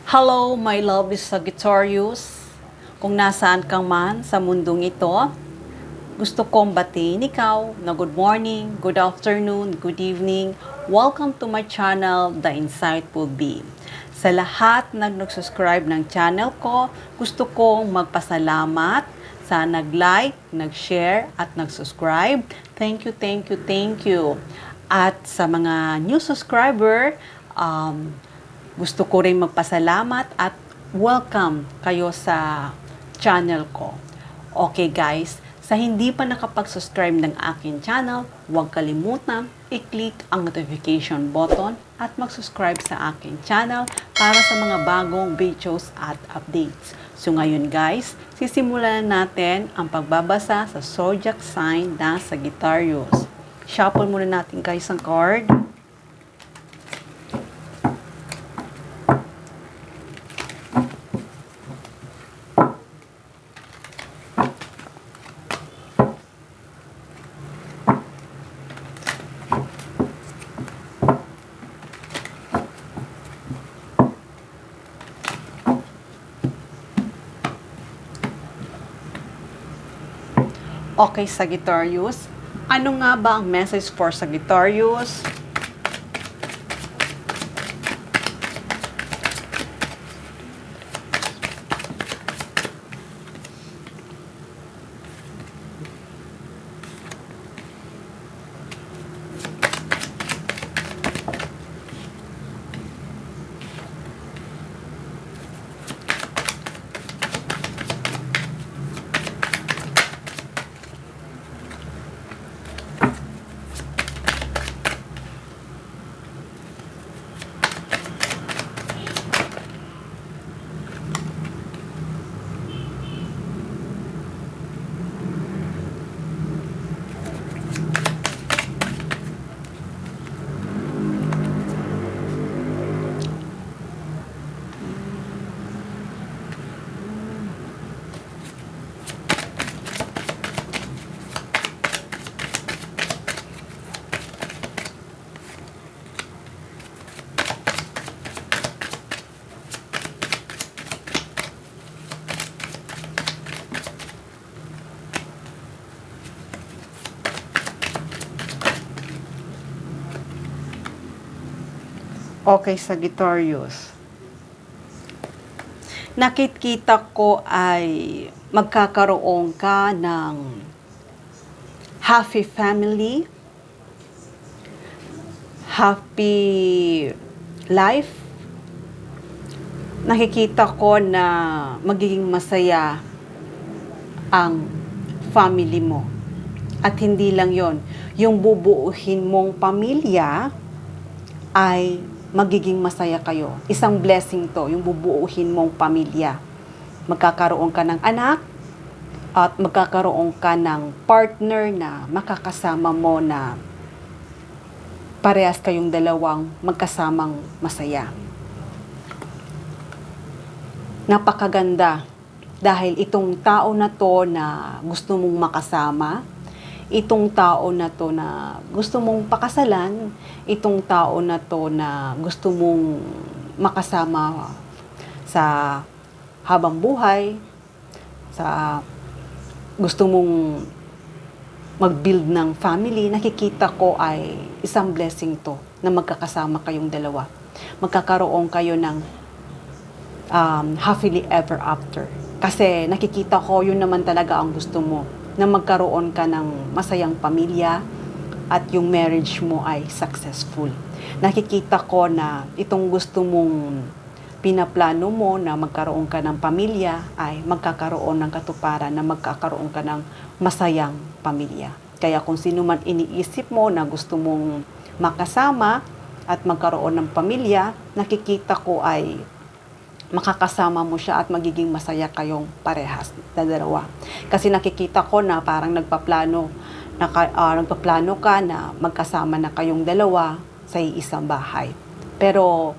Hello, my love is Sagittarius. Kung nasaan kang man sa mundong ito, gusto kong batiin ikaw na good morning, good afternoon, good evening. Welcome to my channel, The Insightful Bee. Sa lahat na nag-subscribe ng channel ko, gusto kong magpasalamat sa nag-like, nag-share, at nag-subscribe. Thank you, thank you, thank you. At sa mga new subscriber, gusto ko rin magpasalamat at welcome kayo sa channel ko. Okay guys, sa hindi pa nakapag-subscribe ng akin channel, huwag kalimutan i-click ang notification button at mag-subscribe sa akin channel para sa mga bagong videos at updates. So ngayon guys, sisimulan natin ang pagbabasa sa zodiac sign na Sagittarius. Shuffle muna natin guys ang card. Okay, Sagittarius. Ano nga ba ang message for Sagittarius? Okay, Sagittarius. Nakikita ko ay magkakaroon ka ng happy family, happy life. Nakikita ko na magiging masaya ang family mo. At hindi lang yon, yung bubuuhin mong pamilya ay magiging masaya kayo. Isang blessing to, yung bubuuhin mong pamilya. Magkakaroon ka ng anak at magkakaroon ka ng partner na makakasama mo na parehas kayong dalawang magkasamang masaya. Napakaganda dahil itong tao na to na gusto mong makasama, itong tao na to na gusto mong pakasalan, itong tao na to na gusto mong makasama sa habang buhay, sa gusto mong mag-build ng family, nakikita ko ay isang blessing to na magkakasama kayong dalawa. Magkakaroon kayo ng happily ever after. Kasi nakikita ko yun naman talaga ang gusto mo, na magkaroon ka ng masayang pamilya at yung marriage mo ay successful. Nakikita ko na itong gusto mong pinaplano mo na magkaroon ka ng pamilya ay magkakaroon ng katuparan, na magkakaroon ka ng masayang pamilya. Kaya kung sino man iniisip mo na gusto mong makasama at magkaroon ng pamilya, nakikita ko ay makakasama mo siya at magiging masaya kayong parehas na dalawa. Kasi nakikita ko na parang nagpaplano ka na magkasama na kayong dalawa sa isang bahay. Pero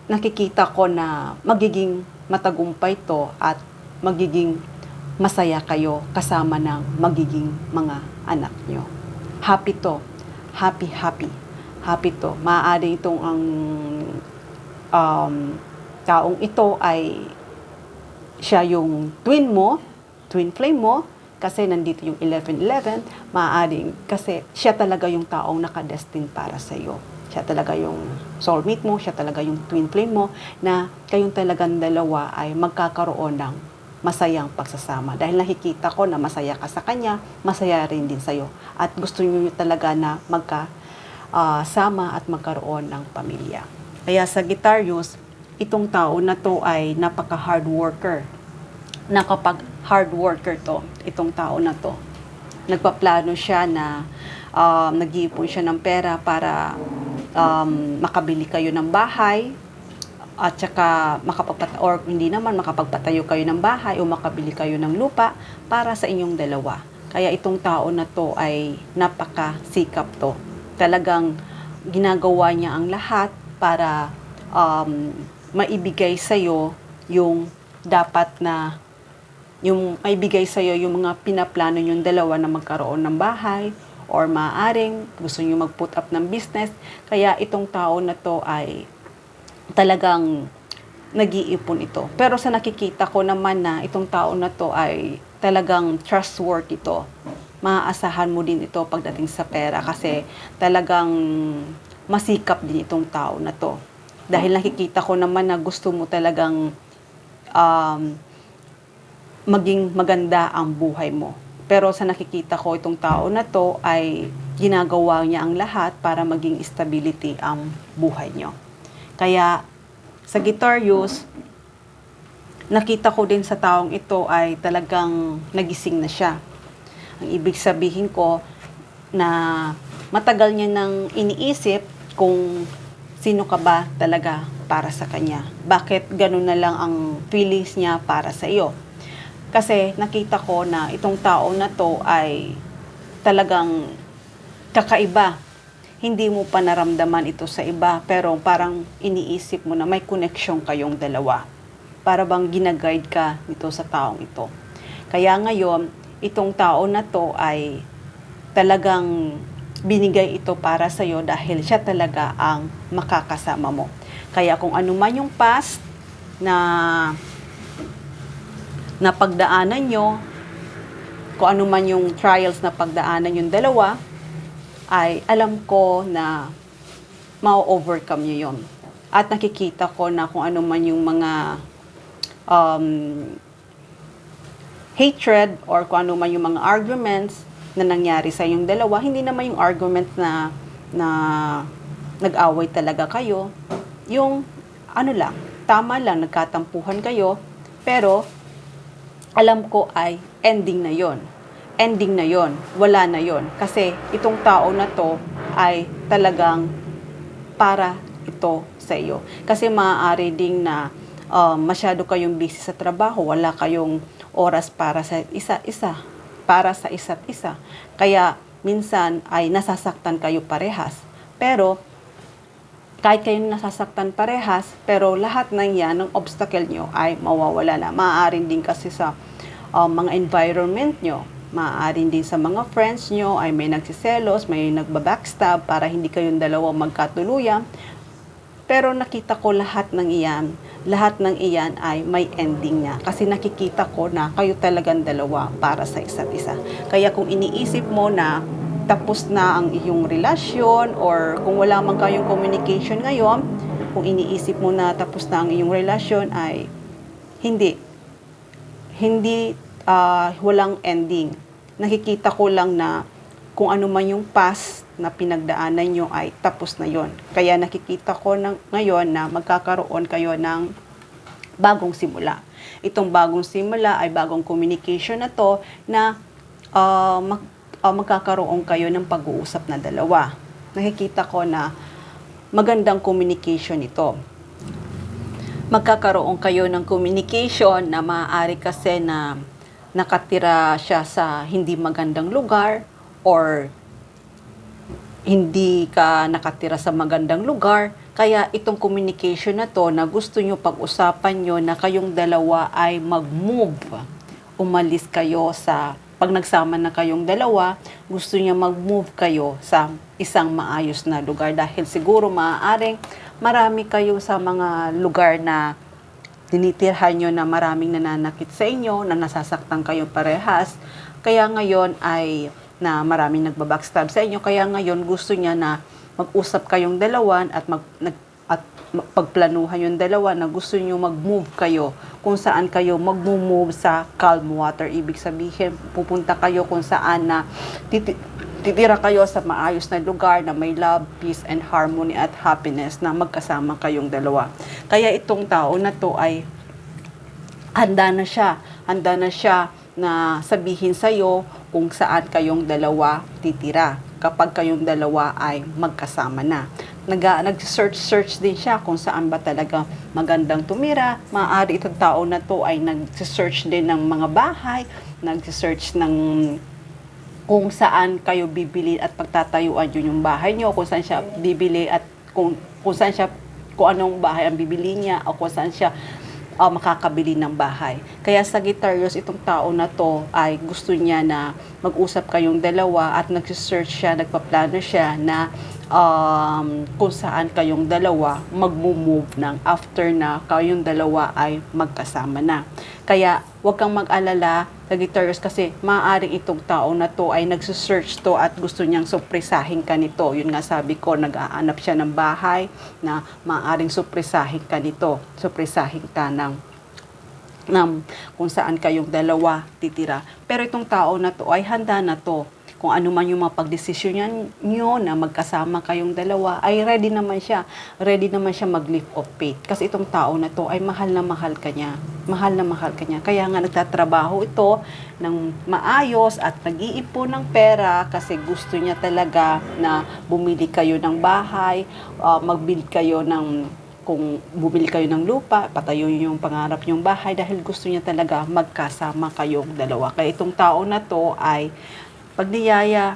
nakikita ko na magiging matagumpay to at magiging masaya kayo kasama ng magiging mga anak nyo. Happy to. Happy to. Maaari itong ang taong ito ay siya yung twin mo, twin flame mo, kasi nandito yung 11-11, maaaring kasi siya talaga yung taong nakadestined para sa iyo. Siya talaga yung soulmate mo, siya talaga yung twin flame mo, na kayong talagang dalawa ay magkakaroon ng masayang pagsasama. Dahil nakikita ko na masaya ka sa kanya, masaya rin din sa'yo. At gusto niyo talaga na magkasama at magkaroon ng pamilya. Kaya Sagittarius, itong tao na to ay napaka-hard worker. Hard worker to, itong tao na to. Nagpaplano siya na nag-iipon siya ng pera para makabili kayo ng bahay at saka or hindi naman makapagpatayo kayo ng bahay o makabili kayo ng lupa para sa inyong dalawa. Kaya itong tao na to ay napakasikap to. Talagang ginagawa niya ang lahat para maibigay sa'yo yung dapat na yung maibigay sa'yo yung mga pinaplano yung dalawa na magkaroon ng bahay or maaaring gusto nyo mag-put up ng business. Kaya itong tao na to ay talagang nag-iipon ito. Pero sa nakikita ko naman na itong tao na to ay talagang trustworthy ito. Maaasahan mo din ito pagdating sa pera kasi talagang masikap din itong tao na to. Dahil nakikita ko naman na gusto mo talagang maging maganda ang buhay mo. Pero sa nakikita ko, itong tao na to ay ginagawa niya ang lahat para maging stability ang buhay niyo. Kaya, Sagittarius, nakita ko din sa taong ito ay talagang nagising na siya. Ang ibig sabihin ko na matagal niya nang iniisip kung sino ka ba talaga para sa kanya. Bakit ganun na lang ang feelings niya para sa iyo? Kasi nakita ko na itong tao na to ay talagang kakaiba. Hindi mo pa naramdaman ito sa iba, pero parang iniisip mo na may connection kayong dalawa. Para bang ginaguide ka nito sa taong ito. Kaya ngayon, itong tao na to ay talagang binigay ito para sa iyo dahil siya talaga ang makakasama mo. Kaya kung ano man yung past na pagdaanan nyo, kung ano man yung trials na pagdaanan yung dalawa, ay alam ko na ma-overcome nyo yun. At nakikita ko na kung ano man yung mga hatred or kung ano man yung mga arguments na nangyari sa yung dalawa, hindi naman yung argument na nag-away talaga kayo. Yung ano lang, tama lang, nagkatampuhan kayo, pero alam ko ay ending na yon. Ending na yon. Wala na yon. Kasi itong tao na to ay talagang para ito sa iyo. Kasi maaari ding na masyado kayong busy sa trabaho, wala kayong oras para sa isa-isa, para sa isa't isa. Kaya minsan ay nasasaktan kayo parehas. Pero kahit kayo nasasaktan parehas, pero lahat ng yan, ng obstacle nyo ay mawawala na. Maaaring din kasi sa mga environment nyo, maaaring din sa mga friends nyo ay may nagsiselos, may nagbabackstab para hindi kayong dalawa magkatuluyan. Pero nakita ko lahat ng iyan ay may ending niya. Kasi nakikita ko na kayo talagang dalawa para sa isa't isa. Kaya kung iniisip mo na tapos na ang iyong relasyon or kung wala man kayong communication ngayon, kung iniisip mo na tapos na ang iyong relasyon ay hindi, walang ending. Nakikita ko lang na kung ano man yung past na pinagdaanan nyo ay tapos na yon. Kaya nakikita ko ngayon na magkakaroon kayo ng bagong simula. Itong bagong simula ay bagong communication na to na magkakaroon kayo ng pag-uusap na dalawa. Nakikita ko na magandang communication ito. Magkakaroon kayo ng communication na maaari kasi na nakatira siya sa hindi magandang lugar or hindi ka nakatira sa magandang lugar. Kaya itong communication na to na gusto nyo pag-usapan nyo na kayong dalawa ay mag-move. Umalis kayo sa pag nagsama na kayong dalawa, gusto niya mag-move kayo sa isang maayos na lugar dahil siguro maaaring marami kayo sa mga lugar na tinitirhan nyo na maraming nananakit sa inyo, na nasasaktan kayo parehas. Kaya ngayon ay na maraming nagbabackstab sa inyo. Kaya ngayon gusto niya na mag-usap kayong dalawa at pagplanuhan yung dalawa na gusto niyo mag-move kayo kung saan kayo mag-move sa calm water. Ibig sabihin, pupunta kayo kung saan na titira kayo sa maayos na lugar na may love, peace, and harmony at happiness na magkasama kayong dalawa. Kaya itong tao na to ay handa na siya na sabihin sa'yo kung saan kayong dalawa titira kapag kayong dalawa ay magkasama na. Nag-search din siya kung saan ba talaga magandang tumira. Maaari itong tao na to ay nag-search din ng mga bahay, nag-search ng kung saan kayo bibili at pagtatayuan yun yung bahay nyo, kung saan siya bibili at kung anong bahay ang bibili niya o kung saan siya makakabili ng bahay. Kaya Sagittarius, itong tao na to ay gusto niya na mag-usap kayong dalawa at nag-search siya, nagpaplano siya na kung saan kayong dalawa mag-move ng after na kayong dalawa ay magkasama na. Kaya huwag kang mag-alala, Sagittarius, kasi maaaring itong tao na to ay nagsusearch to at gusto niyang supresahin ka nito. Yun nga sabi ko, nag-aanap siya ng bahay na maaaring supresahin ka nito. Supresahin ka ng kung saan kayong dalawa titira. Pero itong tao na to ay handa na to. Kung ano man yung mga pagdesisyon nyo na magkasama kayong dalawa, ay ready naman siya. Ready naman siya mag-leap of faith. Kasi itong tao na to ay mahal na mahal ka niya. Mahal na mahal ka niya. Kaya nga nagtatrabaho ito ng maayos at nag-iipon ng pera kasi gusto niya talaga na bumili kayo ng bahay, mag-build kayo ng kung bumili kayo ng lupa, patayo yung pangarap yung bahay dahil gusto niya talaga magkasama kayong dalawa. Kaya itong tao na to ay pag niyaya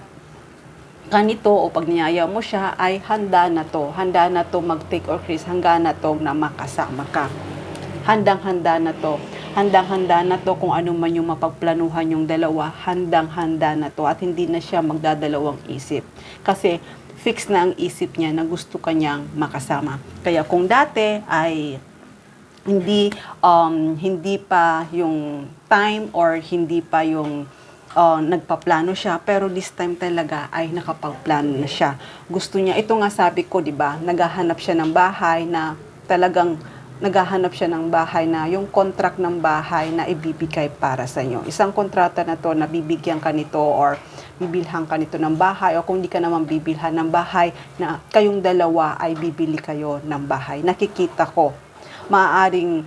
ka nito o pag niyaya mo siya ay handa na to mag-take or risk, handa na to na makasama ka. Handang-handa na to kung ano man yung mapagplanuhan yung dalawa, handang-handa na to at hindi na siya magdadalawang isip. Kasi fix na ang isip niya na gusto kanyang makasama. Kaya kung dati ay hindi pa yung time or hindi pa yung nagpaplano siya, pero this time talaga ay nakapagplano na siya. Gusto niya, ito nga sabi ko, di ba, naghahanap siya ng bahay na talagang yung contract ng bahay na ibibigay para sa inyo. Isang kontrata na to na bibigyan ka nito or bibilhan ka nito ng bahay o kung di ka naman bibilhan ng bahay na kayong dalawa ay bibili kayo ng bahay. Nakikita ko, maaari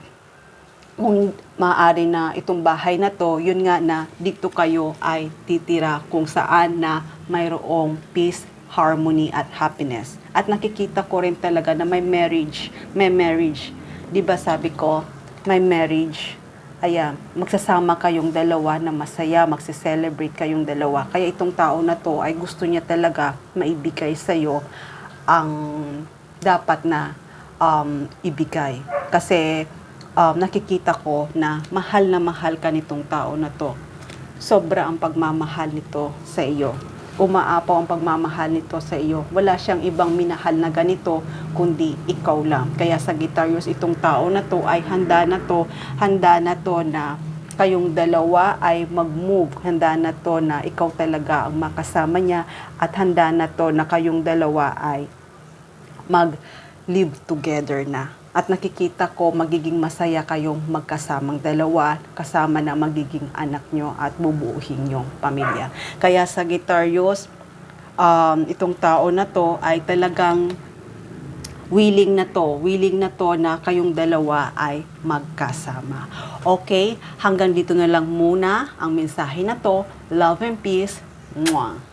na itong bahay na to, yun nga na dito kayo ay titira kung saan na mayroong peace, harmony at happiness. At nakikita ko rin talaga na may marriage. Di ba sabi ko, may marriage. Ayan, magsasama kayong dalawa na masaya, magse-celebrate kayong dalawa. Kaya itong tao na to ay gusto niya talaga maibigay sa'yo ang dapat na ibigay. Kasi nakikita ko na mahal ka nitong tao na to. Sobra ang pagmamahal nito sa iyo. Umaapaw ang pagmamahal nito sa iyo. Wala siyang ibang minahal na ganito, kundi ikaw lang. Kaya Sagittarius, itong tao na to ay handa na to na kayong dalawa ay mag-move. Handa na to na ikaw talaga ang makasama niya at handa na to na kayong dalawa ay mag-live together na. At nakikita ko magiging masaya kayong magkasamang dalawa, kasama na magiging anak nyo at bubuuhin yung pamilya. Kaya Sagittarius, itong tao na to ay talagang willing na to na kayong dalawa ay magkasama. Okay, hanggang dito na lang muna ang mensahe na to. Love and peace. Mwah.